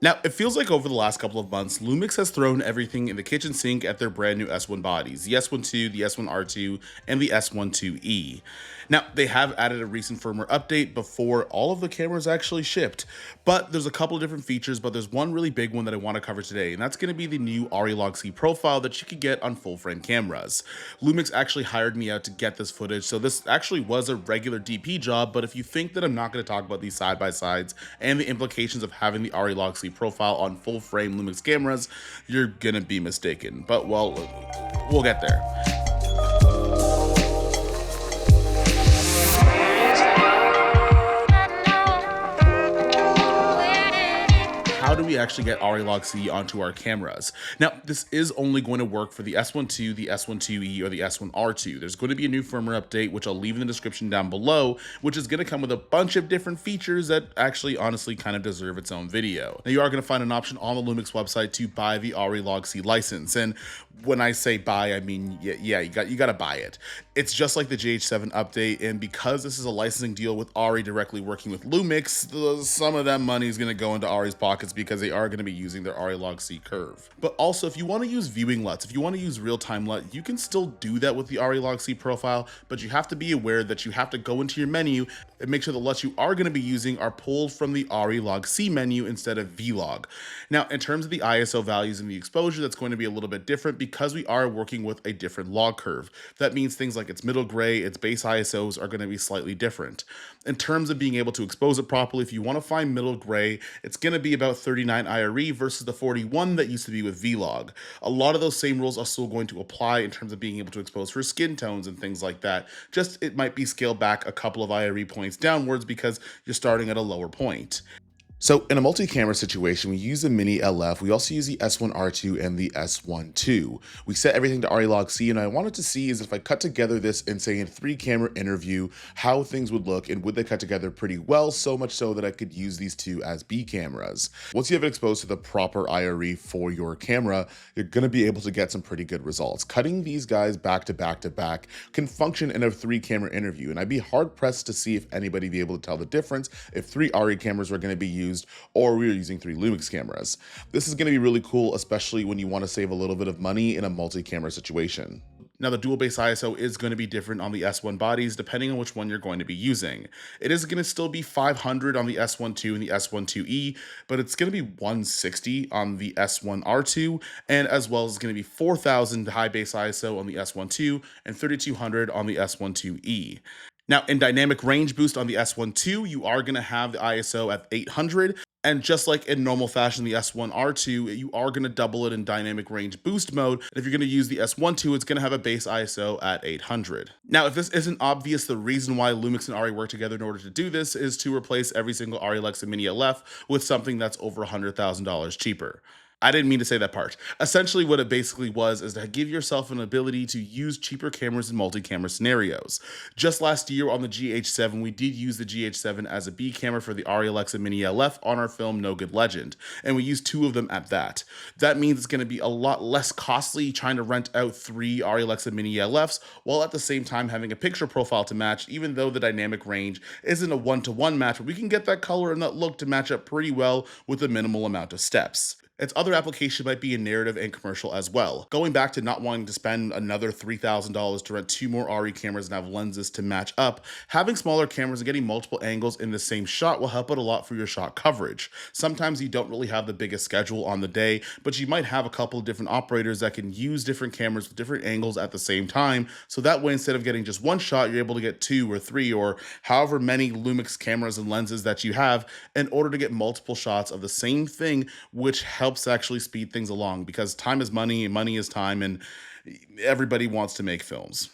Now, it feels like over the last couple of months, Lumix has thrown everything in the kitchen sink at their brand new S1 bodies, the S12, the S1R2, and the S12E. Now, they have added a recent firmware update before all of the cameras actually shipped, but there's a couple of different features, but there's one really big one that I want to cover today, and that's going to be the new ARRI Log C profile that you could get on full frame cameras. Lumix actually hired me out to get this footage, so this actually was a regular DP job, but if you think that I'm not going to talk about these side-by-sides and the implications of having the ARRI Log C profile on full frame Lumix cameras, you're gonna be mistaken. But well, we'll get there. How do we actually get ARRI Log C onto our cameras? Now, this is only going to work for the S12, the S12E, or the S1R2. There's going to be a new firmware update, which I'll leave in the description down below, which is going to come with a bunch of different features that actually honestly kind of deserve its own video. Now, you are going to find an option on the Lumix website to buy the ARRI Log C license. And when I say buy, I mean, yeah, you got to buy it. It's just like the GH7 update, and because this is a licensing deal with ARRI directly working with Lumix, some of that money is going to go into ARRI's pockets because they are going to be using their ARRI Log C curve. But also, if you want to use viewing LUTs, if you want to use real-time LUT, you can still do that with the ARRI Log C profile, but you have to be aware that you have to go into your menu and make sure the LUTs you are going to be using are pulled from the ARRI Log C menu instead of Vlog. Now, in terms of the ISO values and the exposure, that's going to be a little bit different because we are working with a different log curve. That means things like its middle gray, its base ISOs are going to be slightly different. In terms of being able to expose it properly, if you want to find middle gray, it's going to be about 39 ARRI versus the 41 that used to be with Vlog. A lot of those same rules are still going to apply in terms of being able to expose for skin tones and things like that. Just it might be scaled back a couple of ARRI points downwards because you're starting at a lower point. So in a multi-camera situation, we use the Mini LF. We also use the S1R2 and the S12. We set everything to ARRI Log C, and I wanted to see is if I cut together this in, say, a 3-camera interview, how things would look, and would they cut together pretty well, so much so that I could use these two as B cameras. Once you have it exposed to the proper ARRI for your camera, you're going to be able to get some pretty good results. Cutting these guys back to back to back can function in a 3-camera interview, and I'd be hard-pressed to see if anybody be able to tell the difference if 3 ARRI cameras were going to be used or we were using 3 Lumix cameras. This is going to be really cool, especially when you want to save a little bit of money in a multi-camera situation. Now, the dual base ISO is going to be different on the S1 bodies depending on which one you're going to be using. It is going to still be 500 on the S12 and the S12E, but it's going to be 160 on the S1R2, and as well as going to be 4000 high base ISO on the S12 and 3200 on the S12E. Now, in dynamic range boost on the S12, you are going to have the ISO at 800, and just like in normal fashion, the S1R2, you are going to double it in dynamic range boost mode. And if you're going to use the S12, it's going to have a base ISO at 800. Now, if this isn't obvious, the reason why Lumix and ARRI work together in order to do this is to replace every single ARRI Lexa Mini LF with something that's over $100,000 cheaper. I didn't mean to say that part. Essentially, what it basically was is to give yourself an ability to use cheaper cameras in multi-camera scenarios. Just last year on the GH7, we did use the GH7 as a B camera for the ARRI Alexa Mini LF on our film No Good Legend, and we used 2 of them at that. That means it's going to be a lot less costly trying to rent out 3 ARRI Alexa Mini LFs, while at the same time having a picture profile to match, even though the dynamic range isn't a 1-to-1 match, but we can get that color and that look to match up pretty well with a minimal amount of steps. Its other application might be in narrative and commercial as well. Going back to not wanting to spend another $3,000 to rent 2 more ARRI cameras and have lenses to match up, having smaller cameras and getting multiple angles in the same shot will help out a lot for your shot coverage. Sometimes you don't really have the biggest schedule on the day, but you might have a couple of different operators that can use different cameras with different angles at the same time, so that way instead of getting just 1 shot, you're able to get 2 or 3 or however many Lumix cameras and lenses that you have in order to get multiple shots of the same thing, which helps actually speed things along because time is money and money is time, and everybody wants to make films.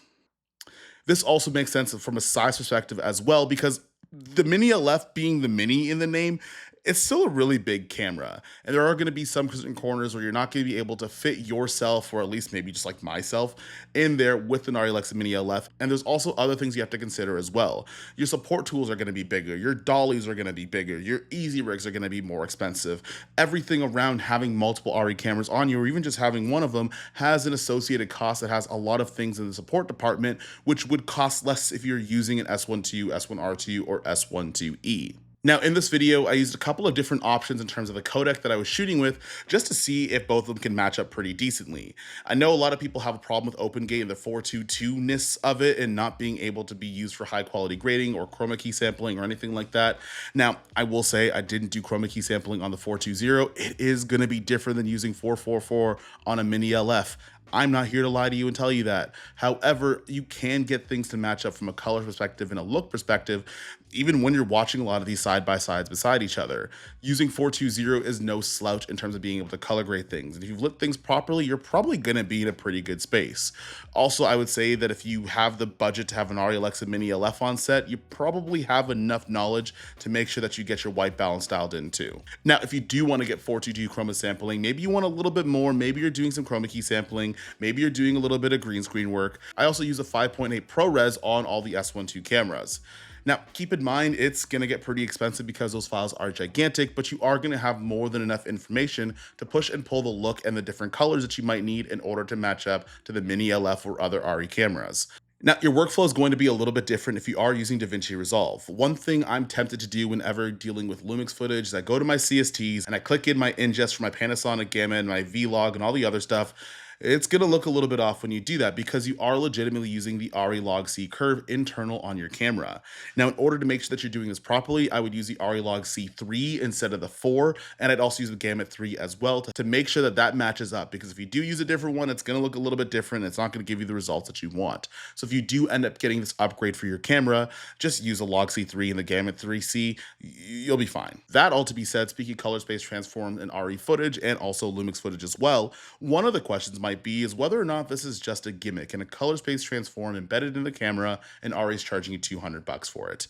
This also makes sense from a size perspective as well because the Mini LF being the mini in the name, it's still a really big camera, and there are going to be some certain corners where you're not going to be able to fit yourself, or at least maybe just like myself, in there with an ARRI Alexa Mini LF. And there's also other things you have to consider as well. Your support tools are going to be bigger, your dollies are going to be bigger, your easy rigs are going to be more expensive. Everything around having multiple ARRI cameras on you, or even just having one of them, has an associated cost that has a lot of things in the support department, which would cost less if you're using an S12, S1R2, or S12E. Now, in this video, I used a couple of different options in terms of the codec that I was shooting with just to see if both of them can match up pretty decently. I know a lot of people have a problem with OpenGate and the 422-ness of it and not being able to be used for high quality grading or chroma key sampling or anything like that. Now, I will say I didn't do chroma key sampling on the 420. It is going to be different than using 444 on a mini LF. I'm not here to lie to you and tell you that. However, you can get things to match up from a color perspective and a look perspective, even when you're watching a lot of these side by sides beside each other. Using 420 is no slouch in terms of being able to color grade things. And if you've lit things properly, you're probably going to be in a pretty good space. Also, I would say that if you have the budget to have an ARRI Alexa Mini LF on set, you probably have enough knowledge to make sure that you get your white balance dialed in too. Now, if you do want to get 422 chroma sampling, maybe you want a little bit more, maybe you're doing some chroma key sampling, maybe you're doing a little bit of green screen work. I also use a 5.8 ProRes on all the S12 cameras. Now, keep in mind, it's going to get pretty expensive because those files are gigantic, but you are going to have more than enough information to push and pull the look and the different colors that you might need in order to match up to the Mini LF or other ARRI cameras. Now, your workflow is going to be a little bit different if you are using DaVinci Resolve. One thing I'm tempted to do whenever dealing with Lumix footage is I go to my CSTs and I click in my ingest for my Panasonic Gamma and my Vlog and all the other stuff. It's going to look a little bit off when you do that because you are legitimately using the ARRI log C curve internal on your camera. Now, in order to make sure that you're doing this properly, I would use the ARRI log C3 instead of the 4, and I'd also use the Gamma 3 as well to make sure that that matches up, because if you do use a different one, it's going to look a little bit different. It's not going to give you the results that you want. So if you do end up getting this upgrade for your camera, just use a log C3 and the Gamma 3C, you'll be fine. That all to be said, speaking color space transform and ARRI footage and also Lumix footage as well, one of the questions might be is whether or not this is just a gimmick and a color space transform embedded in the camera and ARRI's charging you $200 for it.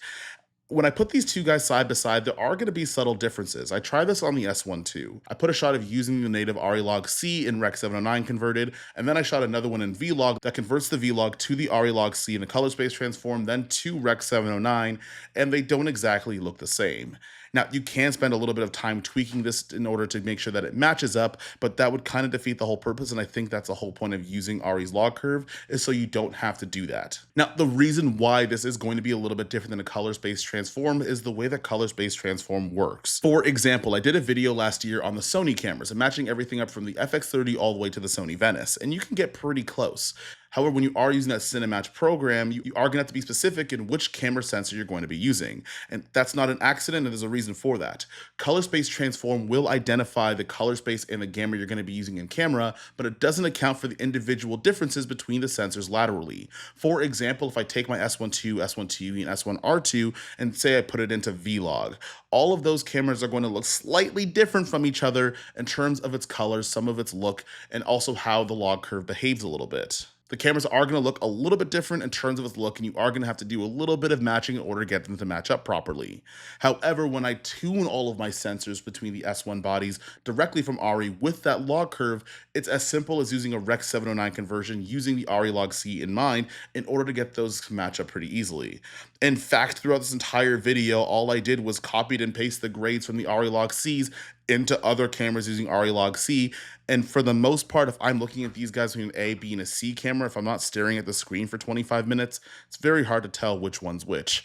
When I put these two guys side by side, there are going to be subtle differences. I tried this on the S12. I put a shot of using the native ARRI log C in Rec 709 converted, and then I shot another one in Vlog that converts the Vlog to the ARRI log C in a color space transform, then to Rec 709, and they don't exactly look the same. Now, you can spend a little bit of time tweaking this in order to make sure that it matches up, but that would kind of defeat the whole purpose, and I think that's the whole point of using ARRI's log curve, is so you don't have to do that. Now, the reason why this is going to be a little bit different than a color space transform is the way that color space transform works. For example, I did a video last year on the Sony cameras and matching everything up from the FX30 all the way to the Sony Venice, and you can get pretty close. However, when you are using that Cinematch program, you are going to have to be specific in which camera sensor you're going to be using. And that's not an accident, and there's a reason for that. Color space transform will identify the color space and the gamma you're going to be using in camera, but it doesn't account for the individual differences between the sensors laterally. For example, if I take my S12, S12E, and S1R2 and say I put it into Vlog, all of those cameras are going to look slightly different from each other in terms of its colors, some of its look, and also how the log curve behaves a little bit. The cameras are going to look a little bit different in terms of its look, and you are going to have to do a little bit of matching in order to get them to match up properly. However, when I tune all of my sensors between the S1 bodies directly from ARRI with that log curve, it's as simple as using a Rec 709 conversion using the ARRI log C in mind in order to get those to match up pretty easily. In fact, throughout this entire video, all I did was copied and paste the grades from the ARRI log Cs into other cameras using ARRI log C. And for the most part, if I'm looking at these guys between A, B, and a C camera, if I'm not staring at the screen for 25 minutes, it's very hard to tell which one's which.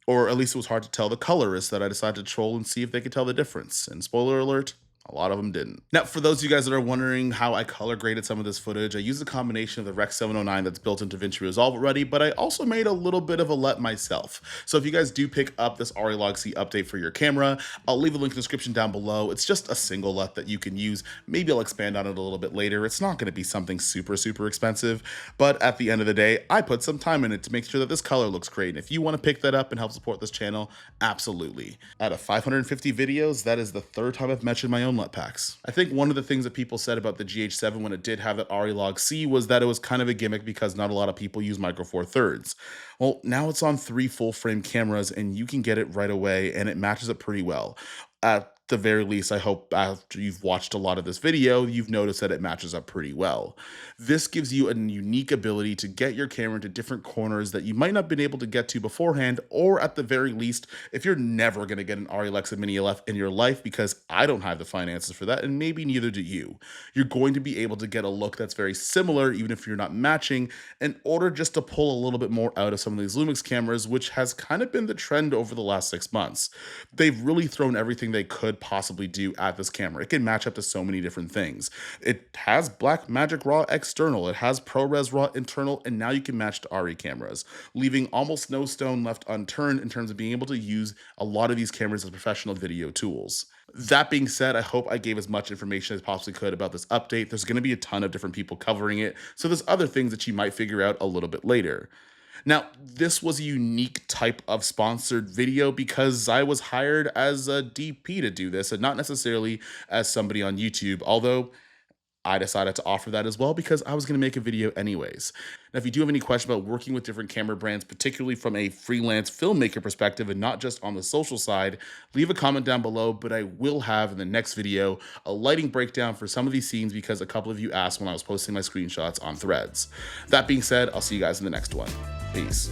Or at least it was hard to tell the colorists that I decided to troll and see if they could tell the difference. And spoiler alert, a lot of them didn't. Now, for those of you guys that are wondering how I color graded some of this footage, I used a combination of the Rec 709 that's built into DaVinci Resolve already, but I also made a little bit of a LUT myself. So if you guys do pick up this ARRI log C update for your camera, I'll leave a link in the description down below. It's just a single LUT that you can use. Maybe I'll expand on it a little bit later. It's not going to be something super, super expensive, but at the end of the day, I put some time in it to make sure that this color looks great. And if you want to pick that up and help support this channel, absolutely. Out of 550 videos, that is the third time I've mentioned my own LUT packs. I think one of the things that people said about the GH7 when it did have that ARRI log C was that it was kind of a gimmick because not a lot of people use Micro Four Thirds. Well, now it's on 3 full frame cameras and you can get it right away and it matches up pretty well. the very least, I hope after you've watched a lot of this video, you've noticed that it matches up pretty well. This gives you a unique ability to get your camera into different corners that you might not have been able to get to beforehand, or at the very least, if you're never going to get an ARRI Alexa Mini LF in your life, because I don't have the finances for that, and maybe neither do you, you're going to be able to get a look that's very similar, even if you're not matching, in order just to pull a little bit more out of some of these Lumix cameras, which has kind of been the trend over the last 6 months. They've really thrown everything they could possibly do at this camera. It can match up to so many different things. It has Blackmagic RAW external, it has ProRes RAW internal, and now you can match to ARRI cameras, leaving almost no stone left unturned in terms of being able to use a lot of these cameras as professional video tools. That being said, I hope I gave as much information as possibly could about this update. There's going to be a ton of different people covering it, so there's other things that you might figure out a little bit later. Now, this was a unique type of sponsored video because I was hired as a DP to do this and not necessarily as somebody on YouTube, although I decided to offer that as well because I was going to make a video anyways. Now, if you do have any questions about working with different camera brands, particularly from a freelance filmmaker perspective and not just on the social side, leave a comment down below, but I will have in the next video a lighting breakdown for some of these scenes because a couple of you asked when I was posting my screenshots on Threads. That being said, I'll see you guys in the next one. Peace.